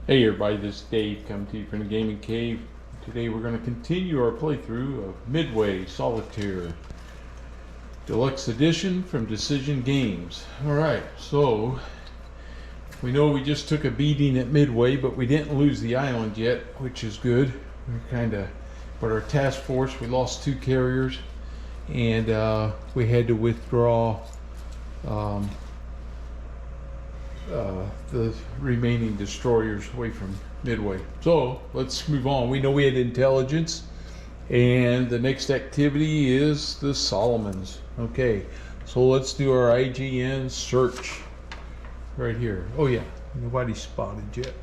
Hey everybody, this is Dave coming to you from the Gaming Cave. Today we're going to continue our playthrough of Midway Solitaire Deluxe Edition from Decision Games. Alright, so we know we just took a beating at Midway, but we didn't lose the island yet, which is good. But our task force, we lost 2 carriers, and we had to withdraw the remaining destroyers away from Midway. So let's move on. We know we had intelligence, and the next activity is the Solomons. Okay, so let's do our IGN search right here. Oh yeah, nobody spotted yet.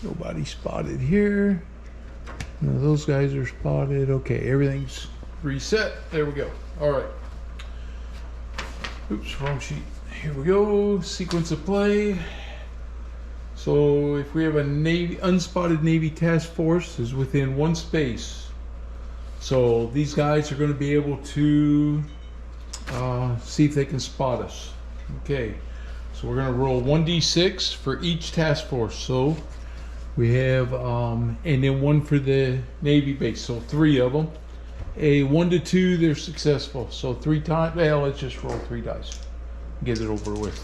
Nobody spotted here. No, those guys are spotted. Okay, everything's reset. There we go. All right. Oops, wrong sheet. Here we go, sequence of play. So if we have a unspotted Navy task force is within 1 space. So these guys are going to be able to see if they can spot us. Okay, so we're going to roll 1d6 for each task force. So we have, and then 1 for the Navy base, so 3 of them. A 1 to 2, they're successful. So 3 times, well, let's just roll 3 dice. Get it over with.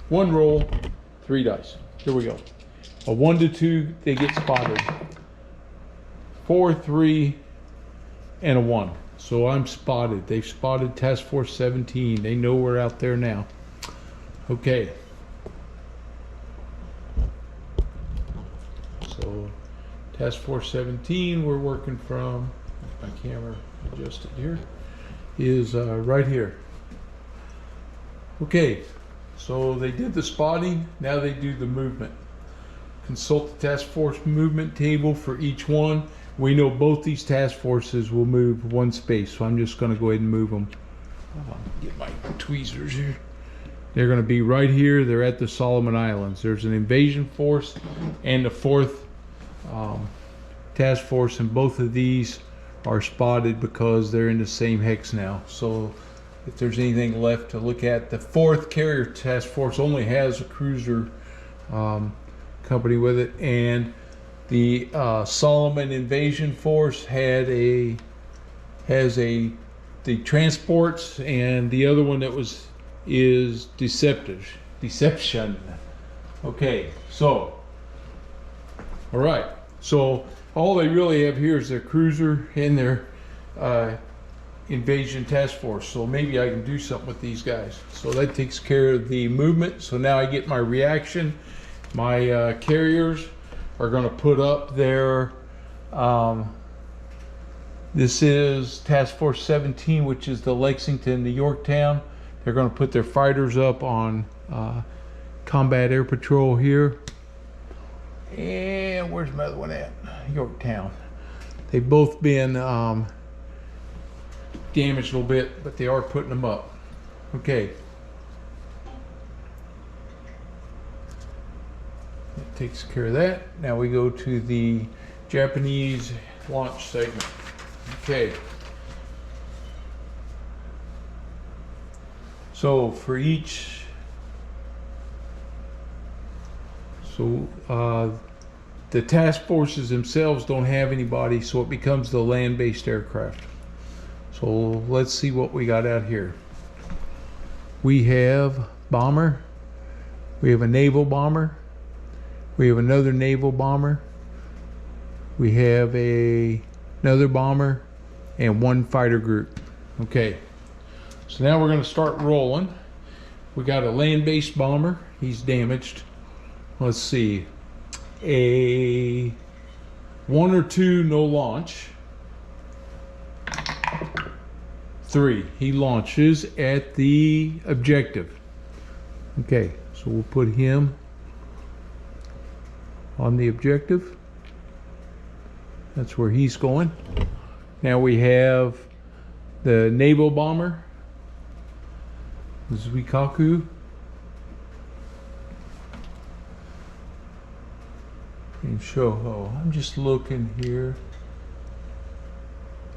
1 roll, 3 dice. Here we go. A 1 to 2, they get spotted. 4, 3, and a 1. So I'm spotted. They've spotted Task Force 17. They know we're out there now. Okay. So Task Force 17, we're working from, my camera adjusted here, is right here. Okay, so they did the spotting, now they do the movement. Consult the task force movement table for each one. We know both these task forces will move 1 space, so I'm just going to go ahead and move them. Get my tweezers here. They're going to be right here. They're at the Solomon Islands. There's an invasion force and the 4th task force, and both of these are spotted because they're in the same hex now. So if there's anything left to look at, the 4th carrier task force only has a cruiser company with it, and the Solomon invasion force has the transports, and the other one that is deception. Okay, so all right, so all they really have here is their cruiser and their invasion task force. So maybe I can do something with these guys. So that takes care of the movement. So now I get my reaction. My carriers are going to put up their this is Task Force 17, which is the Lexington, the Yorktown. They're going to put their fighters up on combat air patrol here. And where's my other one at? Yorktown. They've both been damaged a little bit, but they are putting them up. Okay. That takes care of that. Now we go to the Japanese launch segment. Okay. So for each, the task forces themselves don't have anybody, so it becomes the land-based aircraft. So let's see what we got out here. We have bomber, we have a naval bomber, we have another naval bomber, we have another bomber, and 1 fighter group. Okay, so now we're going to start rolling. We got a land-based bomber, he's damaged. Let's see, a 1 or 2 no launch. 3, he launches at the objective. Okay, so we'll put him on the objective. That's where he's going. Now we have the naval bomber, Zuikaku. And Shoho. I'm just looking here.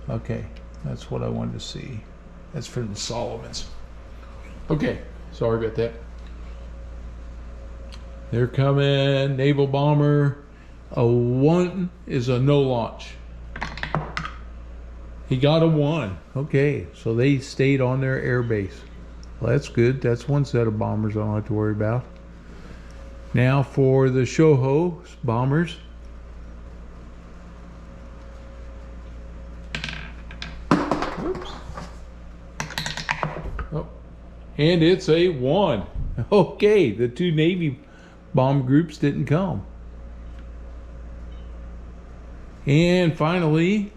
Okay. That's what I wanted to see. That's for the Solomons. Okay, sorry about that. They're coming. Naval Bomber. A 1 is a no launch. He got a 1. Okay, so they stayed on their air base. Well, that's good. That's one set of bombers I don't have to worry about. Now for the Shoho bombers. Oops. Oh, and it's a 1. Okay, the 2 Navy bomb groups didn't come. And finally,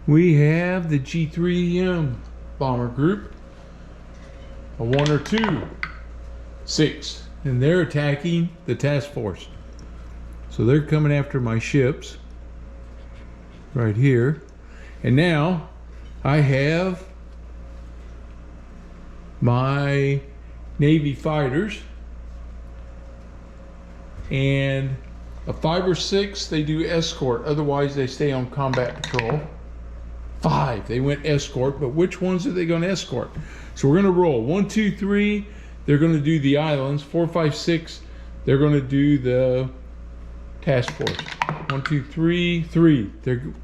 we have the G3M bomber group. A 1 or 2. 6. And they're attacking the task force. So they're coming after my ships. Right here. And now I have my Navy fighters. And a 5 or 6, they do escort. Otherwise, they stay on combat patrol. 5, they went escort. But which ones are they going to escort? So we're going to roll 1, 2, 3. They're going to do the islands. 4, 5, 6. They're going to do the task force. 1, 2, 3, 3.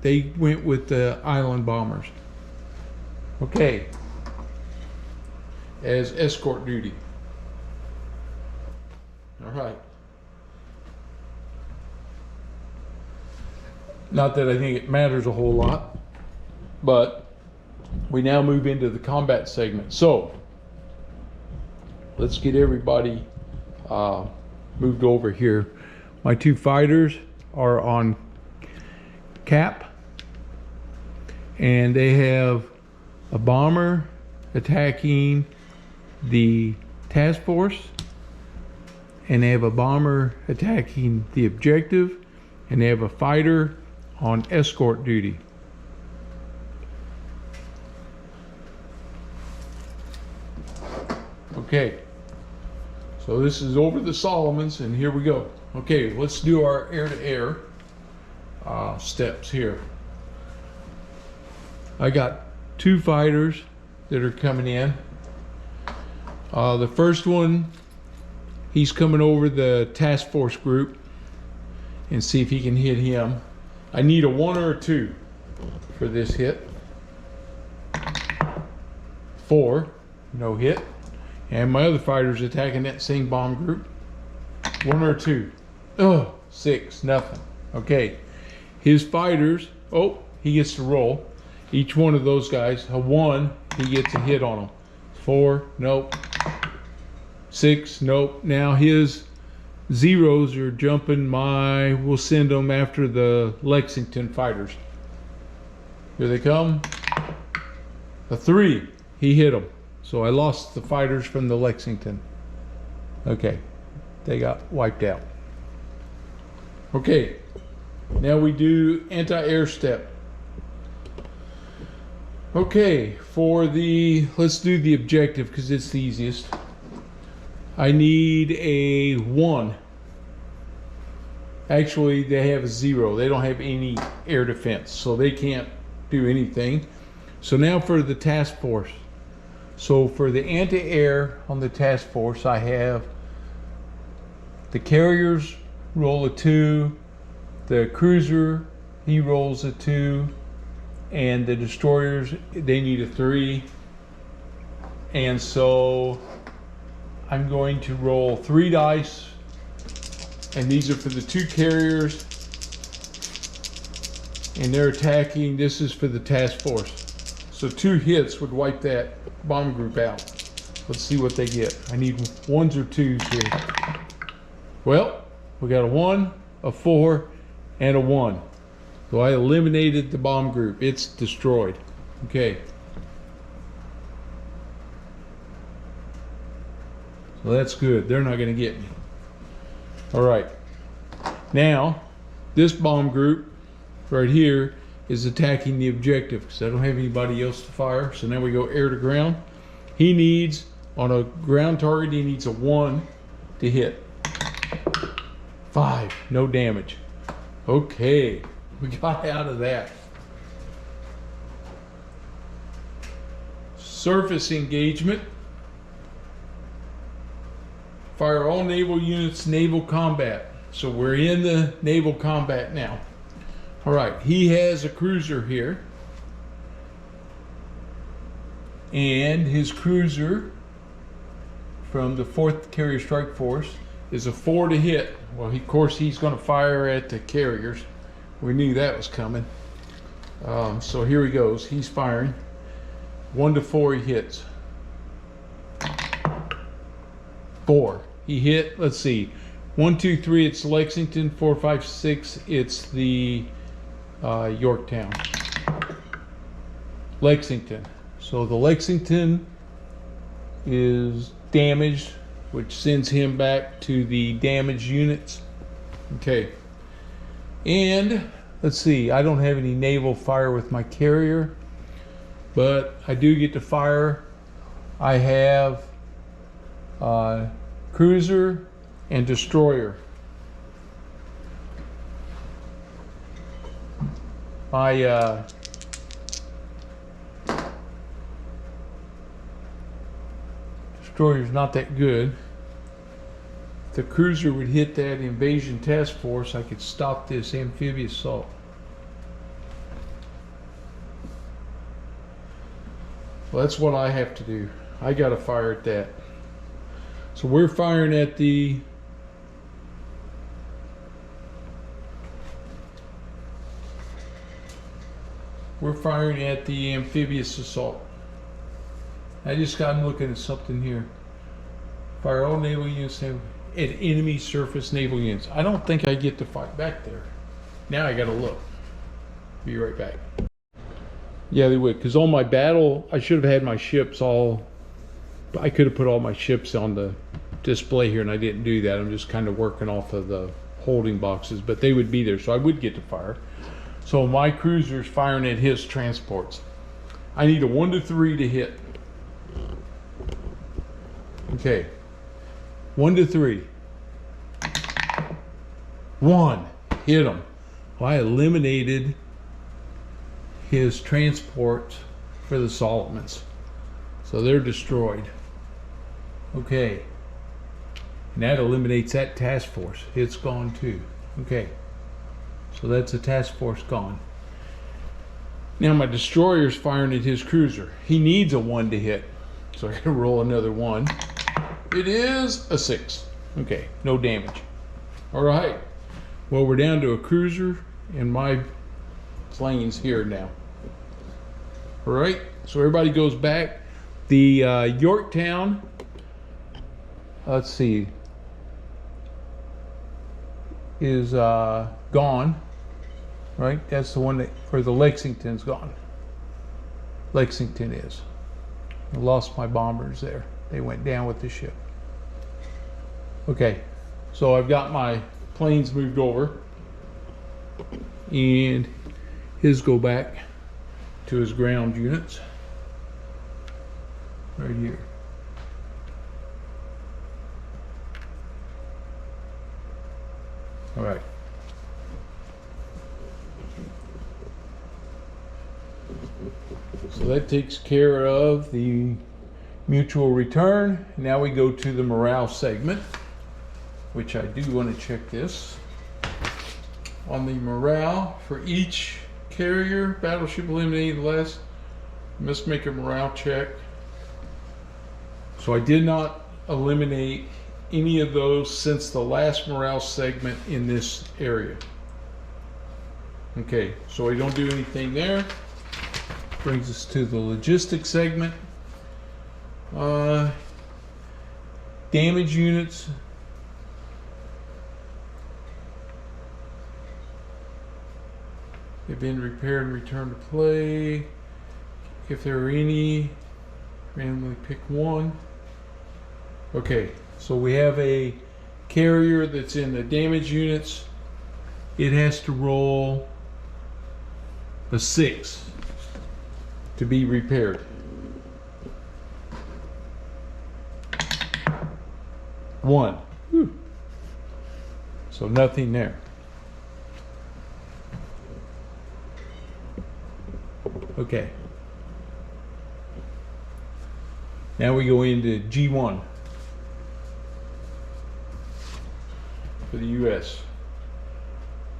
They went with the island bombers. Okay. As escort duty. All right. Not that I think it matters a whole lot, but we now move into the combat segment. So let's get everybody moved over here. My 2 fighters are on cap, and they have a bomber attacking the task force, and they have a bomber attacking the objective, and they have a fighter on escort duty. Okay, so this is over the Solomons, and here we go. Okay, let's do our air-to-air steps here. I got 2 fighters that are coming in. The first one, he's coming over the task force group and see if he can hit him. I need a 1 or a 2 for this hit. 4, no hit. And my other fighter's attacking that same bomb group. 1 or 2. Oh, 6, nothing. Okay, his fighters, oh, he gets to roll. Each one of those guys, a 1, he gets a hit on them. 4, nope. 6, nope. Now his zeros are jumping we'll send them after the Lexington fighters. Here they come. A 3, he hit them. So I lost the fighters from the Lexington. Okay, they got wiped out. Okay, now we do anti-air step. Okay, let's do the objective because it's the easiest. I need a 1. Actually, they have a 0. They don't have any air defense, so they can't do anything. So now for the task force. So for the anti-air on the task force, I have the carriers roll a 2, the cruiser, he rolls a 2, and the destroyers, they need a 3. And so I'm going to roll 3 dice, and these are for the 2 carriers, and they're attacking. This is for the task force. So 2 hits would wipe that bomb group out. Let's see what they get. I need 1s or 2s here. Well, we got a 1, a 4, and a 1. So I eliminated the bomb group. It's destroyed. Okay. So that's good. They're not going to get me. All right. Now, this bomb group right here is attacking the objective because I don't have anybody else to fire. So now we go air to ground. He needs, on a ground target, he needs a 1 to hit. 5, no damage. Okay, we got out of that. Surface engagement. Fire all naval units, naval combat. So we're in the naval combat now. All right, he has a cruiser here. And his cruiser from the 4th Carrier Strike Force is a 4 to hit. Well, of course, he's going to fire at the carriers. We knew that was coming. So here he goes. He's firing. 1 to 4 he hits. 4. He hit, let's see. 1, 2, 3, it's Lexington. 4, 5, 6, it's the Yorktown. Lexington. So the Lexington is damaged, which sends him back to the damaged units. Okay. And let's see, I don't have any naval fire with my carrier, but I do get to fire. I have cruiser and destroyer. My destroyer's not that good. If the cruiser would hit that invasion task force, I could stop this amphibious assault. Well, that's what I have to do. I got to fire at that. So we're firing at the amphibious assault. I'm looking at something here. Fire all naval units at enemy surface naval units. I don't think I get to fight back there. Now I gotta look. Be right back. Yeah, they would, because on my battle, I should have had my ships all, I could have put all my ships on the display here, and I didn't do that. I'm just kind of working off of the holding boxes, but they would be there, so I would get to fire. So my cruiser's firing at his transports. I need a 1 to 3 to hit. Okay. 1 to 3. 1. Hit him. Well, I eliminated his transport for the Solomons. So they're destroyed. Okay. And that eliminates that task force. It's gone too. Okay. So that's a task force gone. Now my destroyer's firing at his cruiser. He needs a 1 to hit. So I gotta roll another 1. It is a 6. Okay, no damage. All right. Well, we're down to a cruiser and my plane's here now. All right, so everybody goes back. The Yorktown, let's see, is gone, right? That's the one that, or the Lexington's gone. Lexington is. I lost my bombers there. They went down with the ship. Okay, so I've got my planes moved over, and his go back to his ground units right here. All right. So that takes care of the mutual return. Now we go to the morale segment, which I do want to check this. On the morale, for each carrier, battleship eliminated less, must make a morale check. So I did not eliminate any of those since the last morale segment in this area. Okay, so we don't do anything there. Brings us to the logistics segment. Damage units. They've been repaired and returned to play. If there are any, randomly pick one. Okay, so we have a carrier that's in the damage units. It has to roll a 6 to be repaired. 1. Whew. So nothing there. Okay. Now we go into G1. for the U.S.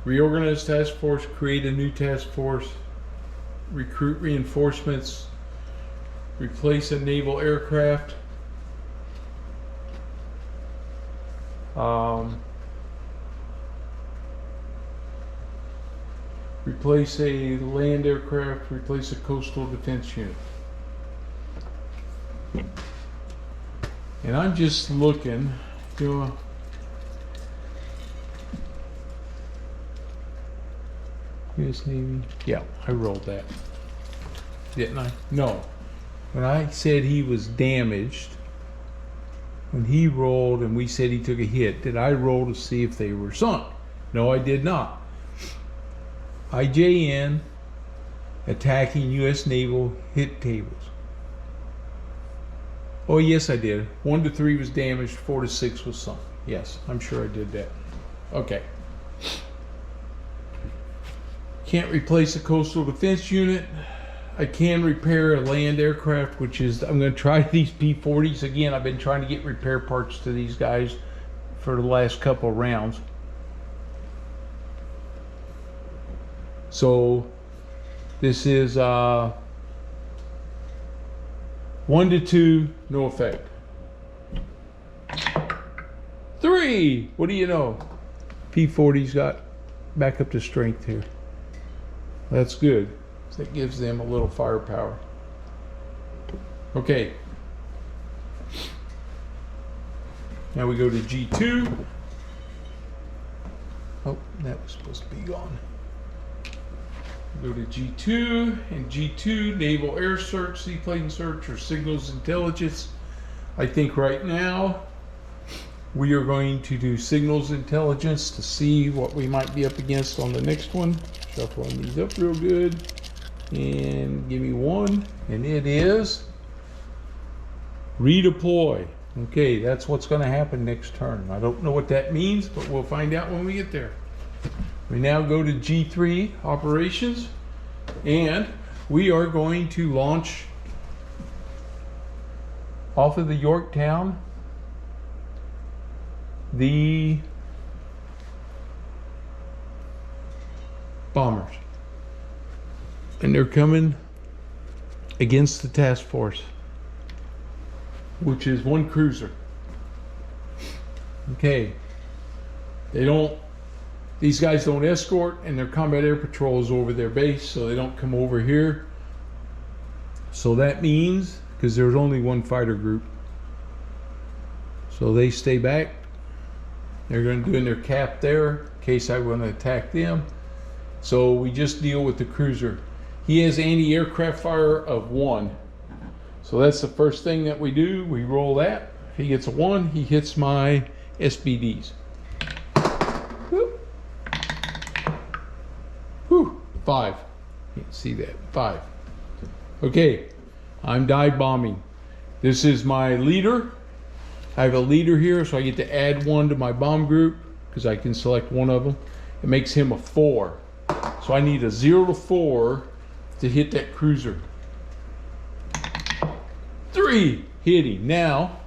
Reorganize task force, create a new task force, recruit reinforcements, replace a naval aircraft, replace a land aircraft, replace a coastal defense unit. And I'm just looking, you know, U.S. Navy. Yeah, I rolled that. Didn't I? No. When I said he was damaged, when he rolled and we said he took a hit, did I roll to see if they were sunk? No, I did not. IJN attacking U.S. naval hit tables. Oh, yes, I did. 1 to 3 was damaged, 4 to 6 was sunk. Yes, I'm sure I did that. Okay. Can't replace a coastal defense unit. I can repair a land aircraft, which is, I'm going to try these P-40s. Again, I've been trying to get repair parts to these guys for the last couple of rounds. So this is 1 to 2, no effect. 3, what do you know? P-40's got back up to strength here. That's good. So that gives them a little firepower. Okay. Now we go to G2. Oh, that was supposed to be gone. Go to G2, and G2, Naval Air Search, Seaplane Search, or Signals Intelligence. I think right now we are going to do Signals Intelligence to see what we might be up against on the next one. Shuffling these up real good. And give me one, and it is Redeploy. Okay, that's what's going to happen next turn. I don't know what that means, but we'll find out when we get there. We now go to G3 Operations, and we are going to launch off of the Yorktown the bombers. And they're coming against the task force, which is 1 cruiser. Okay. These guys don't escort, and their combat air patrol is over their base, so they don't come over here. So that means, because there's only 1 fighter group, so they stay back. They're going to do in their cap there in case I want to attack them. So we just deal with the cruiser. He has anti-aircraft fire of 1. So that's the first thing that we do. We roll that. If he gets a 1, he hits my SBDs. Whoop. Whew. 5. Can't see that. 5. Okay. I'm dive bombing. This is my leader. I have a leader here, so I get to add 1 to my bomb group because I can select 1 of them. It makes him a 4. So I need a 0 to 4 to hit that cruiser. 3, hitting. Now,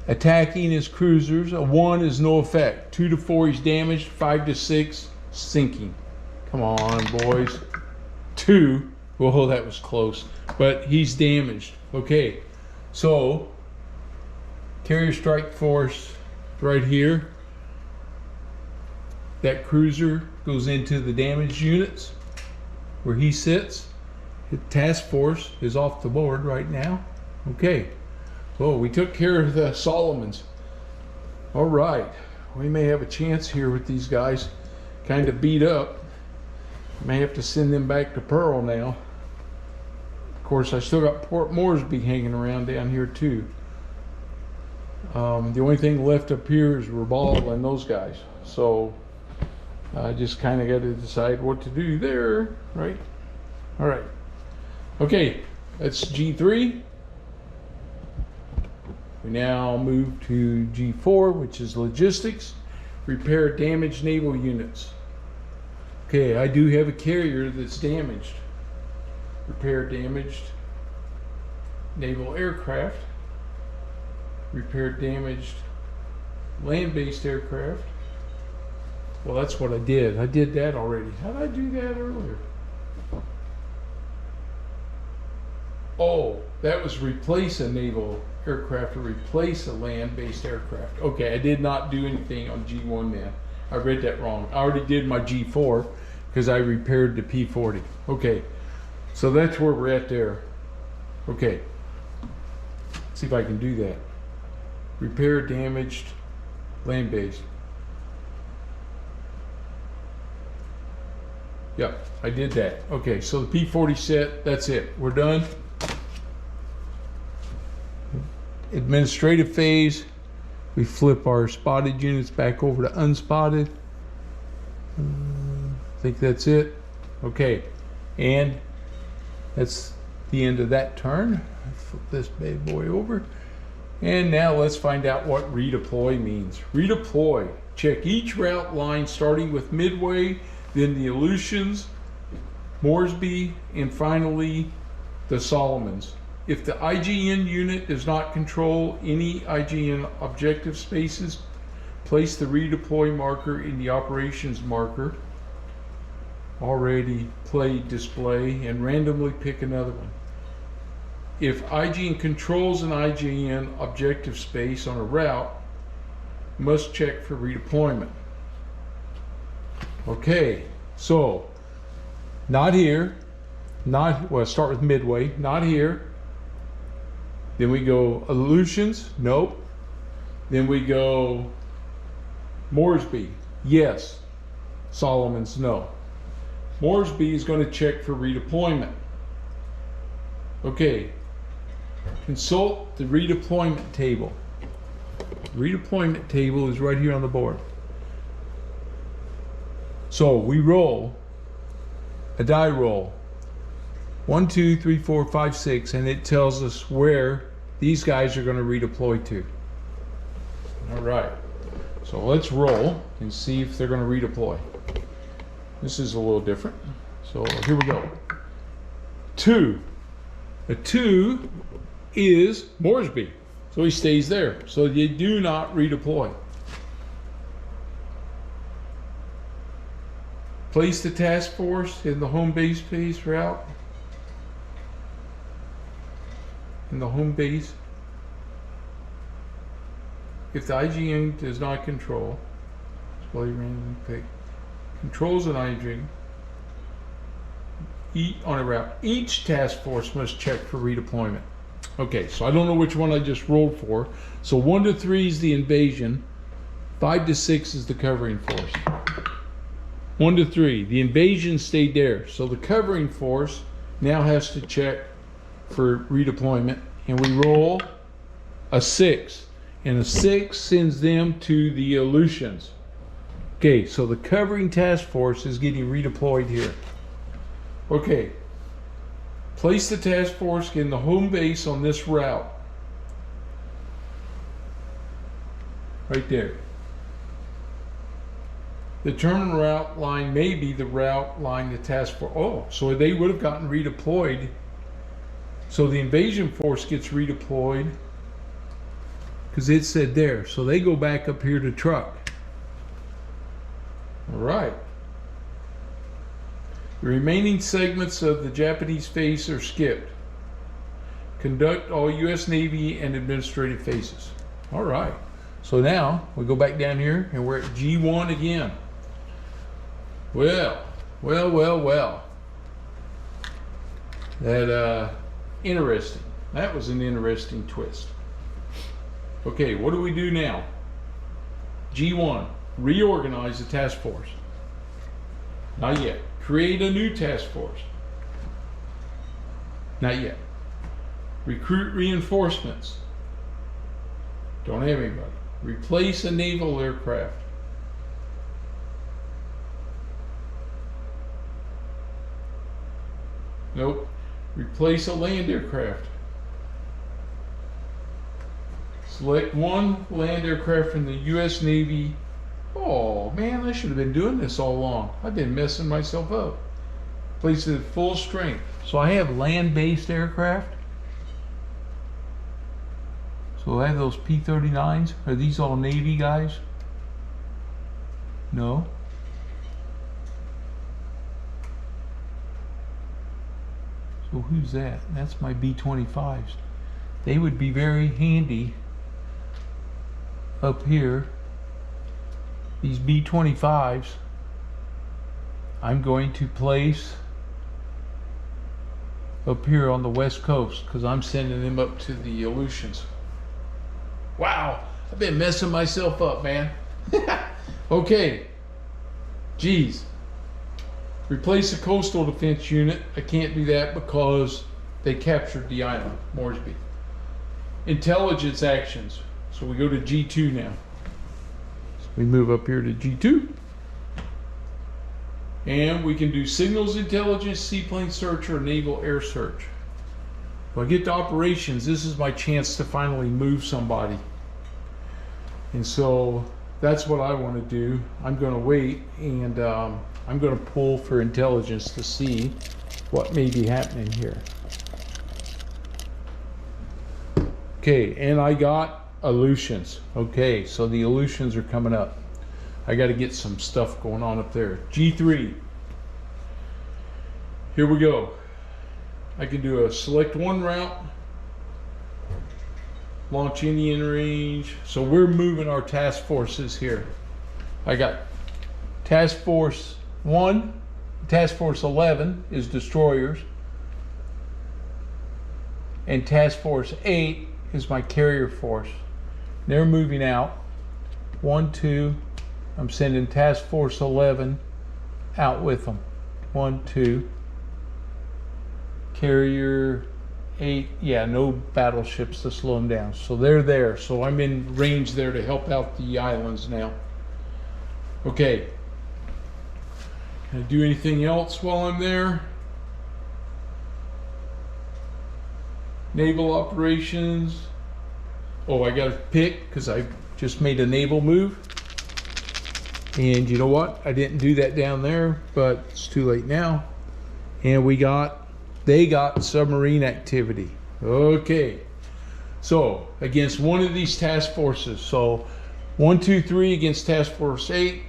attacking his cruisers. A 1 is no effect. 2 to 4, he's damaged. 5 to 6, sinking. Come on, boys. 2, well, that was close, but he's damaged. Okay, so carrier strike force right here. That cruiser goes into the damaged units where he sits. The task force is off the board right now. Okay, well, we took care of the Solomons. All right, we may have a chance here with these guys. Kind of beat up. May have to send them back to Pearl now. Of course, I still got Port Moresby hanging around down here too. The only thing left up here is Rabaul and those guys. So I just kind of got to decide what to do there, right? All right. Okay, that's G3. We now move to G4, which is logistics. Repair damaged naval units. Okay, I do have a carrier that's damaged. Repair damaged naval aircraft. Repair damaged land-based aircraft. Well, that's what I did. I did that already. How did I do that earlier? Oh, that was replace a naval aircraft or replace a land-based aircraft. Okay, I did not do anything on G1 then. I read that wrong. I already did my G4 because I repaired the P40. Okay, so that's where we're at there. Okay, let's see if I can do that. Repair damaged land-based. Yep, I did that. Okay, so the P40 set, that's it. We're done. Administrative phase, we flip our spotted units back over to unspotted. I think that's it. Okay, and that's the end of that turn. Flip this bad boy over. And now let's find out what redeploy means. Redeploy, check each route line starting with Midway, then the Aleutians, Moresby, and finally the Solomons. If the IGN unit does not control any IGN objective spaces, place the redeploy marker in the operations marker, already played display, and randomly pick another one. If IGN controls an IGN objective space on a route, must check for redeployment. Okay, so not here, well, start with Midway, not here. Then we go Aleutians, nope. Then we go Moresby, yes. Solomons, no. Moresby is going to check for redeployment. Okay, consult the redeployment table. Redeployment table is right here on the board. So we roll a die roll. 1, 2, 3, 4, 5, 6, and it tells us where these guys are going to redeploy to. All right, so let's roll and see if they're going to redeploy. This is a little different. So here we go. 2. A 2 is Moresby, so he stays there. So they do not redeploy. Place the task force in the home base phase route. In the home base. If the IGN does not control, display randomly pick, controls an IGN on a route, each task force must check for redeployment. Okay, so I don't know which one I just rolled for. So 1 to 3 is the invasion, 5 to 6 is the covering force. 1 to 3, the invasion stayed there. So the covering force now has to check for redeployment, and we roll a 6, and a 6 sends them to the Aleutians. Okay, so the covering task force is getting redeployed here. Okay, place the task force in the home base on this route. Right there. The terminal route line may be the route line the task force. Oh, so they would have gotten redeployed. So the invasion force gets redeployed because it said there. So they go back up here to truck. All right. The remaining segments of the Japanese phase are skipped. Conduct all U.S. Navy and administrative phases. All right. So now we go back down here and we're at G1 again. Well. That, interesting. That was an interesting twist. Okay, what do we do now? G1, reorganize the task force. Not yet. Create a new task force. Not yet. Recruit reinforcements. Don't have anybody. Replace a naval aircraft. Nope. Replace a land aircraft. Select one land aircraft from the U.S. Navy. Oh man, I should have been doing this all along. I've been messing myself up. Place it at full strength. So I have land-based aircraft. So I have those P-39s. Are these all Navy guys? No. well, who's that? That's my B-25s. They would be very handy up here. These B-25s I'm going to place up here on the west coast because I'm sending them up to the Aleutians. Wow, I've been messing myself up, man. Okay, geez. Replace the coastal defense unit. I can't do that because they captured the island, Moresby. Intelligence actions. So we go to G2 now. So we move up here to G2. And we can do signals intelligence, seaplane search, or naval air search. When I get to operations, this is my chance to finally move somebody. And so that's what I want to do. I'm going to wait and I'm going to pull for intelligence to see what may be happening here. Okay, and I got Aleutians. Okay, so the Aleutians are coming up. I got to get some stuff going on up there. G3. Here we go. I can do a select one route. Launch Indian range. So we're moving our task forces here. I got task force 1, task force 11 is destroyers. And task force 8 is my carrier force. They're moving out. 1, 2. I'm sending task force 11 out with them. 1, 2. Carrier 8, yeah, no battleships to slow them down. So they're there. So I'm in range there to help out the islands now. Okay. Can I do anything else while I'm there? Naval Operations. Oh, I got to pick because I just made a naval move. And you know what? I didn't do that down there, but it's too late now. And they got submarine activity. Okay. So against one of these task forces. So 1, 2, 3 against task force 8.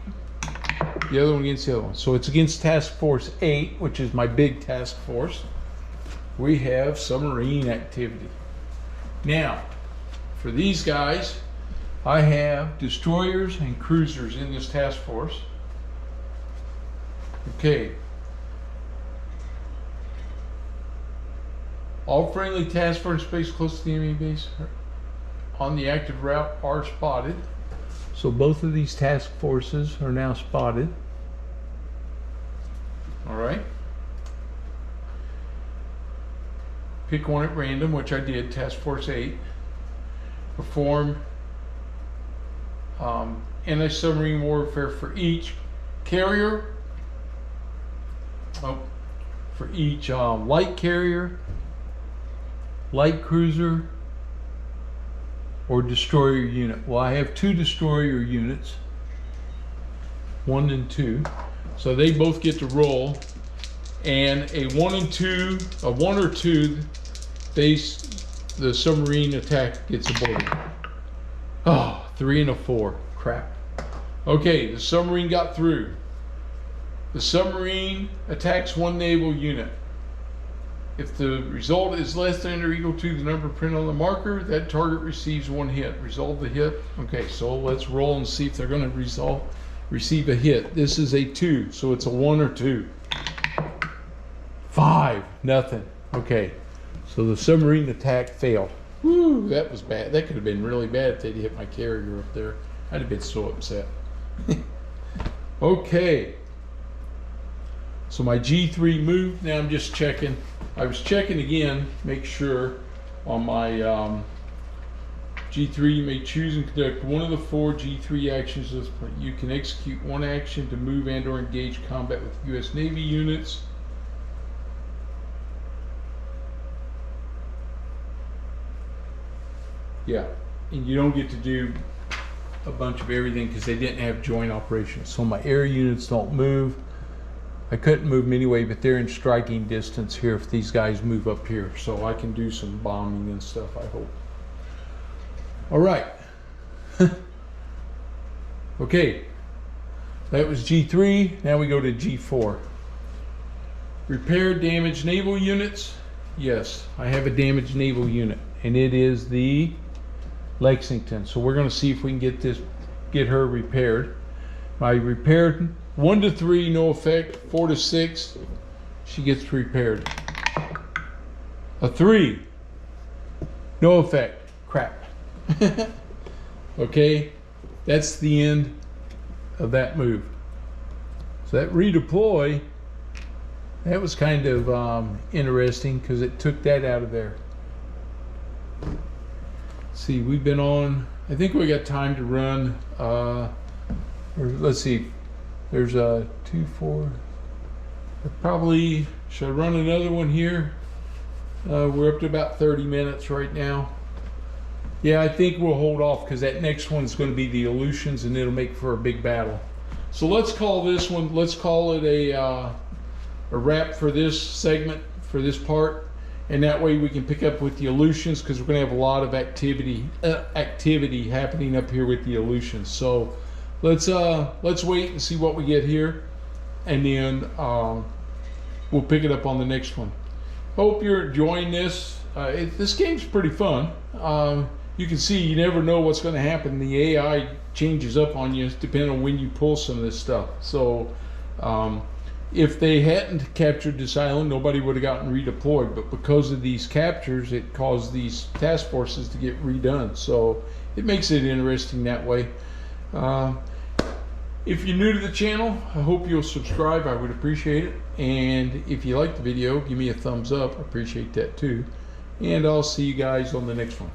The other one against the other one. So it's against task force 8, which is my big task force. We have submarine activity. Now, for these guys, I have destroyers and cruisers in this task force. Okay. All friendly task force space close to the enemy base on the active route are spotted. So both of these task forces are now spotted. All right. Pick one at random, which I did, task force 8. Perform anti-submarine warfare for each carrier, for each light carrier, light cruiser, or destroyer unit. Well, I have 2 destroyer units, 1 and 2, so they both get to roll. And a 1 and 2, a 1 or 2, the submarine attack gets aborted. Oh, 3 and a 4. Crap. Okay, the submarine got through. The submarine attacks 1 naval unit. If the result is less than or equal to the number printed on the marker, that target receives 1 hit. Resolve the hit. Okay, so let's roll and see if they're going to receive a hit. This is a 2, so it's a 1 or 2. 5, nothing. Okay, so the submarine attack failed. Woo, that was bad. That could have been really bad if they'd hit my carrier up there. I'd have been so upset. Okay. So my G3 moved. Now I'm just checking. I was checking again, make sure on my G3 you may choose and conduct one of the 4 G3 actions. You can execute 1 action to move and or engage combat with U.S. Navy units. Yeah, and you don't get to do a bunch of everything because they didn't have joint operations. So my air units don't move. I couldn't move them anyway, but they're in striking distance here if these guys move up here. So I can do some bombing and stuff, I hope. All right. Okay, that was G3. Now we go to G4. Repair damaged naval units Yes, I have a damaged naval unit, and it is the Lexington. So we're going to see if we can get her repaired. I repaired 1 to 3, no effect. 4 to 6, she gets repaired. A 3, no effect. Crap. Okay, that's the end of that move. So that redeploy, that was kind of interesting because it took that out of there. See, we've been on, I think we got time to run, let's see, there's a 2, 4, probably, should I run another one here? We're up to about 30 minutes right now. Yeah, I think we'll hold off because that next one's going to be the Aleutians, and it'll make for a big battle. So let's call this one, let's call it a wrap for this segment, for this part. And that way we can pick up with the Aleutians, because we're going to have a lot of activity happening up here with the Aleutians. So let's wait and see what we get here, and then we'll pick it up on the next one. Hope you're enjoying this. This game's pretty fun. You can see you never know what's going to happen. The AI changes up on you depending on when you pull some of this stuff. So if they hadn't captured this island, nobody would have gotten redeployed. But because of these captures, it caused these task forces to get redone. So it makes it interesting that way. If you're new to the channel, I hope you'll subscribe. I would appreciate it. And if you like the video, give me a thumbs up. I appreciate that too. And I'll see you guys on the next one.